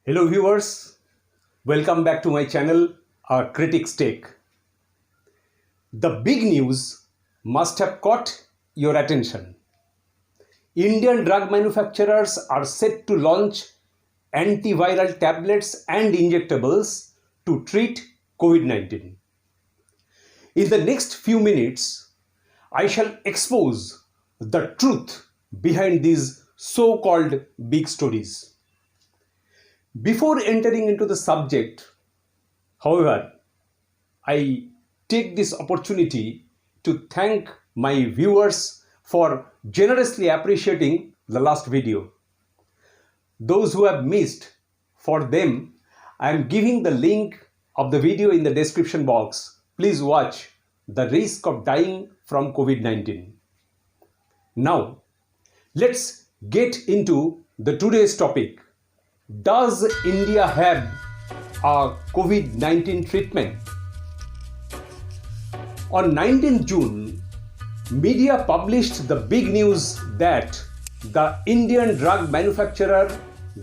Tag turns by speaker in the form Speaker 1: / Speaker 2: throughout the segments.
Speaker 1: Hello viewers, welcome back to my channel, A Critic's Take. The big news must have caught your attention. Indian drug manufacturers are set to launch antiviral tablets and injectables to treat COVID-19. In the next few minutes, I shall expose the truth behind these so-called big stories. Before entering into the subject, however, I take this opportunity to thank my viewers for generously appreciating the last video. Those who have missed, for them, I am giving the link of the video in the description box. Please watch The Risk of Dying from COVID-19. Now, let's get into the today's topic. Does India have a COVID-19 treatment? On 19 June, media published the big news that the Indian drug manufacturer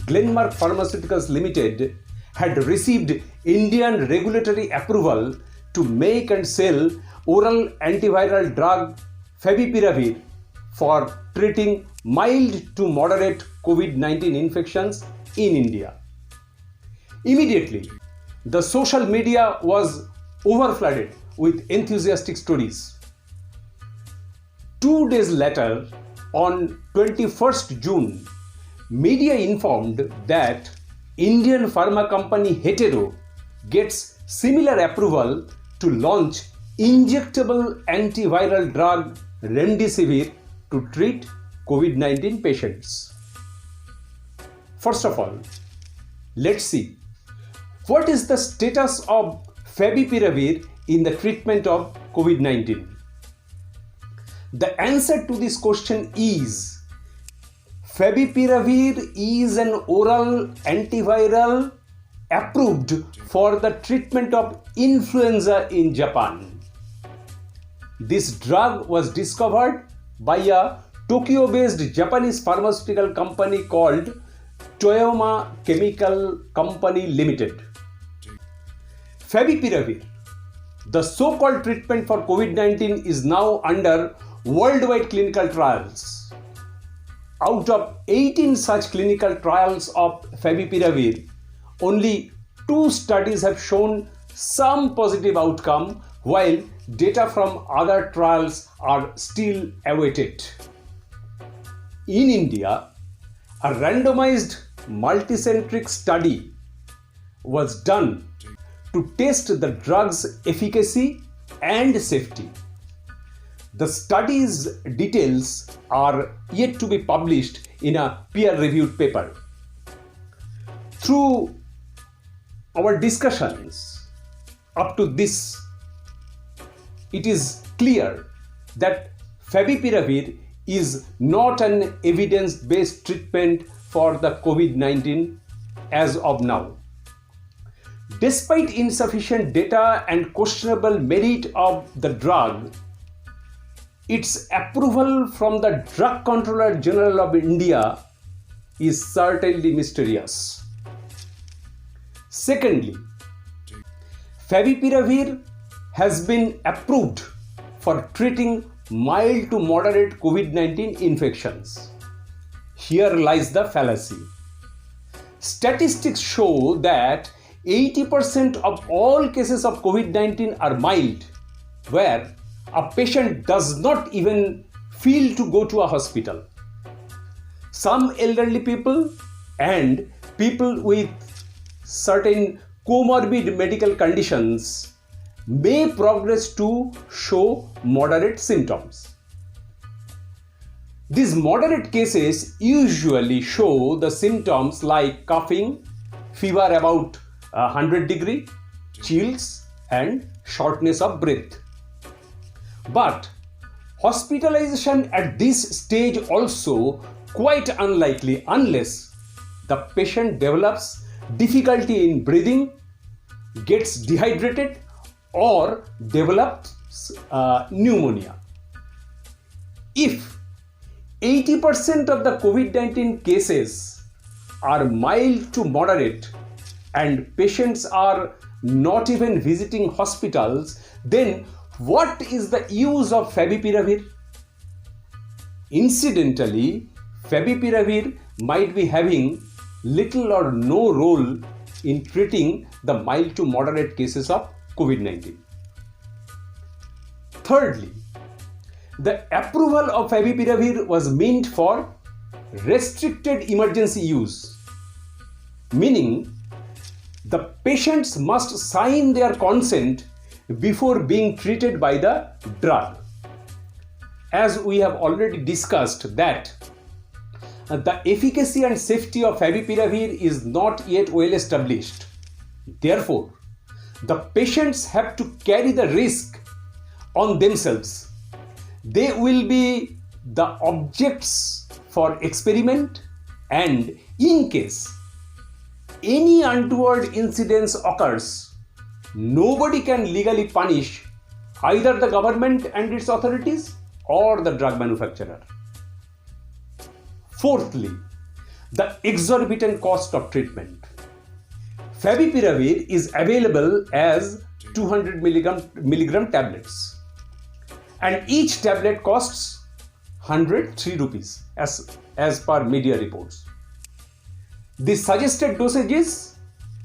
Speaker 1: Glenmark Pharmaceuticals Limited had received Indian regulatory approval to make and sell oral antiviral drug Favipiravir for treating mild to moderate COVID-19 infections in India. Immediately, the social media was overflooded with enthusiastic stories. 2 days later, on 21st June, media informed that Indian pharma company Hetero gets similar approval to launch injectable antiviral drug Remdesivir to treat COVID-19 patients. First of all, let's see what is the status of Favipiravir in the treatment of COVID-19. The answer to this question is Favipiravir is an oral antiviral approved for the treatment of influenza in Japan. This drug was discovered by a Tokyo-based Japanese pharmaceutical company called Toyoma Chemical Company Limited. Favipiravir, the so-called treatment for COVID-19, is now under worldwide clinical trials. Out of 18 such clinical trials of Favipiravir, only 2 studies have shown some positive outcome, while data from other trials are still awaited. In India, a randomized multicentric study was done to test the drug's efficacy and safety. The study's details are yet to be published in a peer-reviewed paper. Through our discussions up to this, it is clear that Favipiravir is not an evidence-based treatment for the COVID-19 as of now. Despite insufficient data and questionable merit of the drug, its approval from the Drug Controller General of India is certainly mysterious. Secondly, Favipiravir has been approved for treating mild to moderate COVID-19 infections. Here lies the fallacy. Statistics show that 80% of all cases of COVID-19 are mild, where a patient does not even feel to go to a hospital. Some elderly people and people with certain comorbid medical conditions may progress to show moderate symptoms. These moderate cases usually show the symptoms like coughing, fever about 100 degrees, chills, and shortness of breath. But hospitalization at this stage also quite unlikely unless the patient develops difficulty in breathing, gets dehydrated, or develops pneumonia. If 80% of the COVID-19 cases are mild to moderate and patients are not even visiting hospitals, then what is the use of favipiravir? Incidentally, favipiravir might be having little or no role in treating the mild to moderate cases of COVID-19. Thirdly, the approval of favipiravir was meant for restricted emergency use, meaning the patients must sign their consent before being treated by the drug. As we have already discussed that the efficacy and safety of favipiravir is not yet well established. Therefore, the patients have to carry the risk on themselves. They will be the objects for experiment, and in case any untoward incidence occurs, nobody can legally punish either the government and its authorities or the drug manufacturer. Fourthly, the exorbitant cost of treatment. Favipiravir is available as 200 milligram tablets, and each tablet costs 103 rupees as per media reports. The suggested dosage is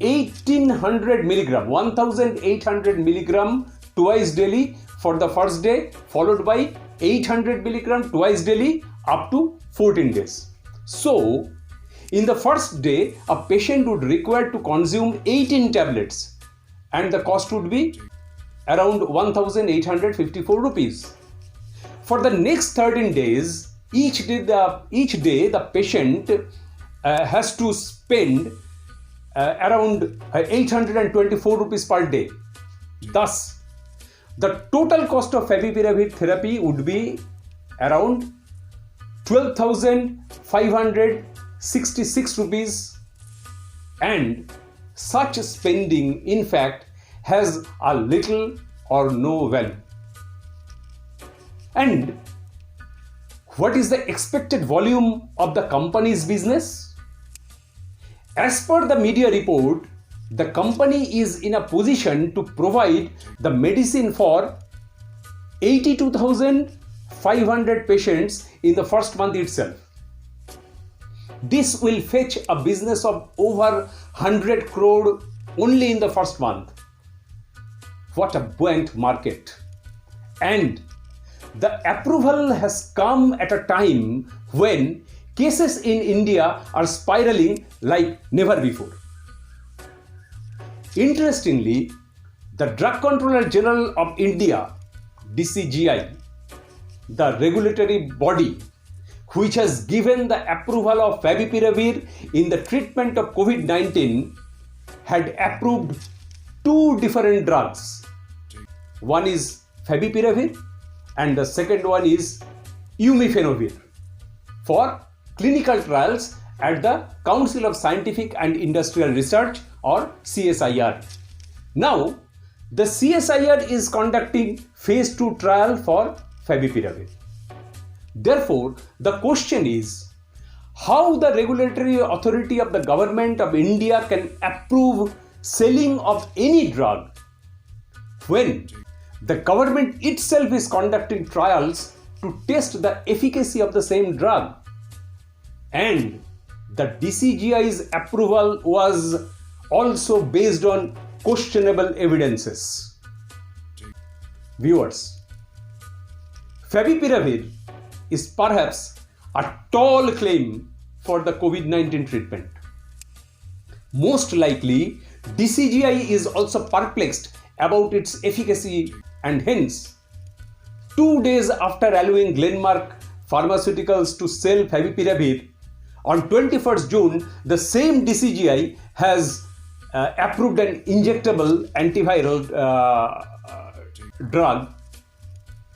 Speaker 1: 1800 milligram, 1800 milligram twice daily for the first day, followed by 800 milligram twice daily up to 14 days. So, in the first day, a patient would require to consume 18 tablets and the cost would be around 1854 rupees. For the next 13 days, each day the patient has to spend around 824 rupees per day. Thus, the total cost of favipiravir therapy would be around 12,566 rupees, and such spending in fact has a little or no value. And what is the expected volume of the company's business? As per the media report, the company is in a position to provide the medicine for 82,500 patients in the first month itself. This will fetch a business of over 100 crore only in the first month. What a buoyant market! And the approval has come at a time when cases in India are spiraling like never before. Interestingly, the Drug Controller General of India, DCGI, the regulatory body which has given the approval of favipiravir in the treatment of COVID-19, had approved two different drugs. One is favipiravir and the second one is umifenovir for clinical trials at the Council of Scientific and Industrial Research, or CSIR. Now, the CSIR is conducting phase 2 trial for favipiravir. Therefore, the question is, how the regulatory authority of the government of India can approve selling of any drug when the government itself is conducting trials to test the efficacy of the same drug, and the DCGI's approval was also based on questionable evidences. Viewers, favipiravir is perhaps a tall claim for the COVID-19 treatment. Most likely, DCGI is also perplexed about its efficacy, and hence, 2 days after allowing Glenmark Pharmaceuticals to sell favipiravir, on 21st June, the same DCGI has approved an injectable antiviral drug,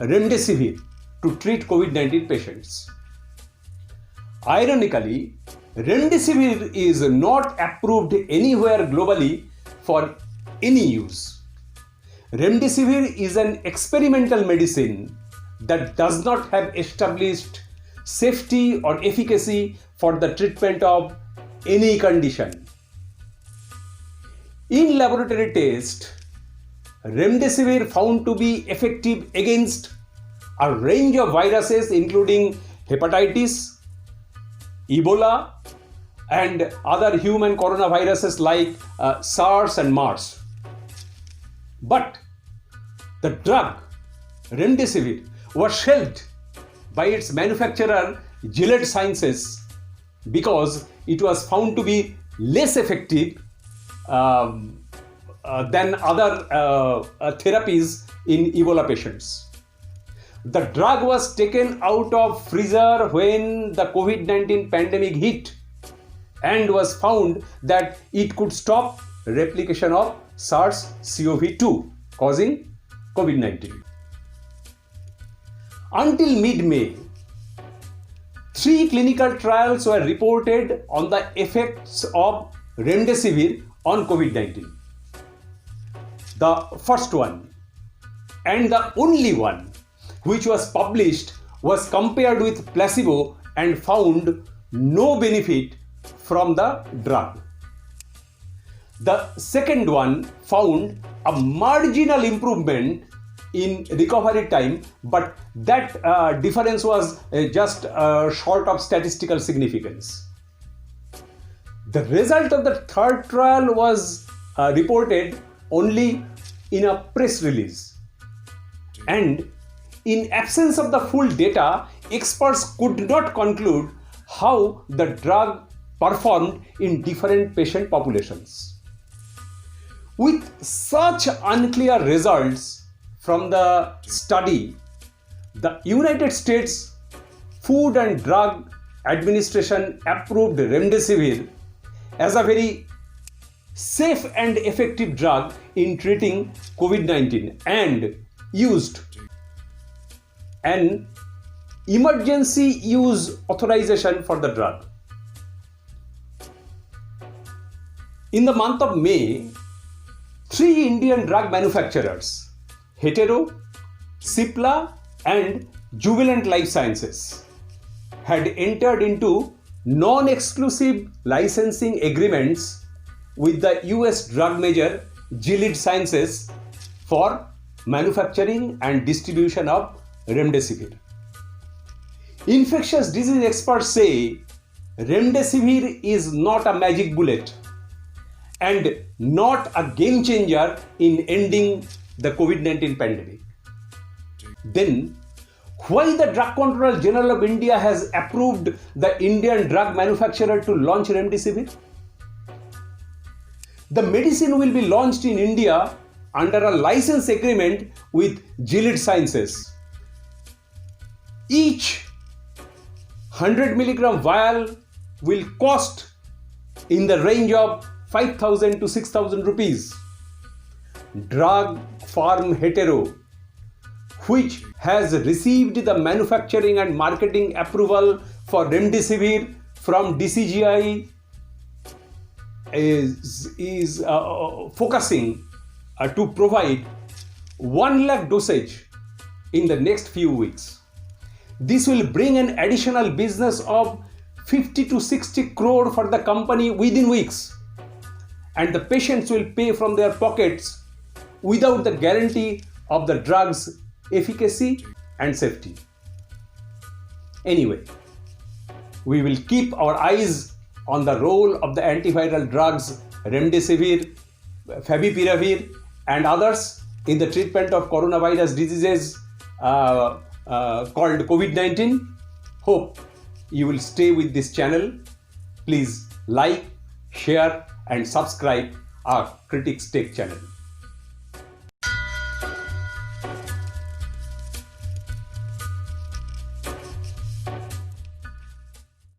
Speaker 1: remdesivir, to treat COVID-19 patients. Ironically, remdesivir is not approved anywhere globally for any use. Remdesivir is an experimental medicine that does not have established safety or efficacy for the treatment of any condition. In laboratory test, remdesivir found to be effective against a range of viruses including hepatitis, Ebola, and other human coronaviruses like SARS and MERS. But the drug remdesivir was shelved by its manufacturer Gilead Sciences because it was found to be less effective than other therapies in Ebola patients. The drug was taken out of freezer when the COVID-19 pandemic hit and was found that it could stop replication of SARS-CoV-2 causing COVID-19. Until mid-May, 3 clinical trials were reported on the effects of remdesivir on COVID-19. The first one and the only one which was published was compared with placebo and found no benefit from the drug. The second one found a marginal improvement in recovery time, but that difference was just short of statistical significance. The result of the third trial was reported only in a press release, and in absence of the full data, experts could not conclude how the drug performed in different patient populations. With such unclear results from the study, the United States Food and Drug Administration approved remdesivir as a very safe and effective drug in treating COVID-19 and used an emergency use authorization for the drug. In the month of May, 3 Indian drug manufacturers, Hetero, Cipla and Jubilant Life Sciences, had entered into non-exclusive licensing agreements with the US drug major Gilead Sciences for manufacturing and distribution of remdesivir. Infectious disease experts say remdesivir is not a magic bullet and not a game changer in ending the COVID-19 pandemic. Then, why the Drug Controller General of India has approved the Indian drug manufacturer to launch remdesivir? The medicine will be launched in India under a license agreement with Gilead Sciences. Each 100 milligram vial will cost in the range of 5,000 to 6,000 rupees. Drug firm Hetero, which has received the manufacturing and marketing approval for remdesivir from DCGI, is focusing to provide 1 lakh dosage in the next few weeks. This will bring an additional business of 50 to 60 crore for the company within weeks, and the patients will pay from their pockets without the guarantee of the drug's efficacy and safety. Anyway, we will keep our eyes on the role of the antiviral drugs remdesivir, favipiravir and others in the treatment of coronavirus diseases called COVID-19. Hope you will stay with this channel. Please like, share and subscribe our Critics Take channel.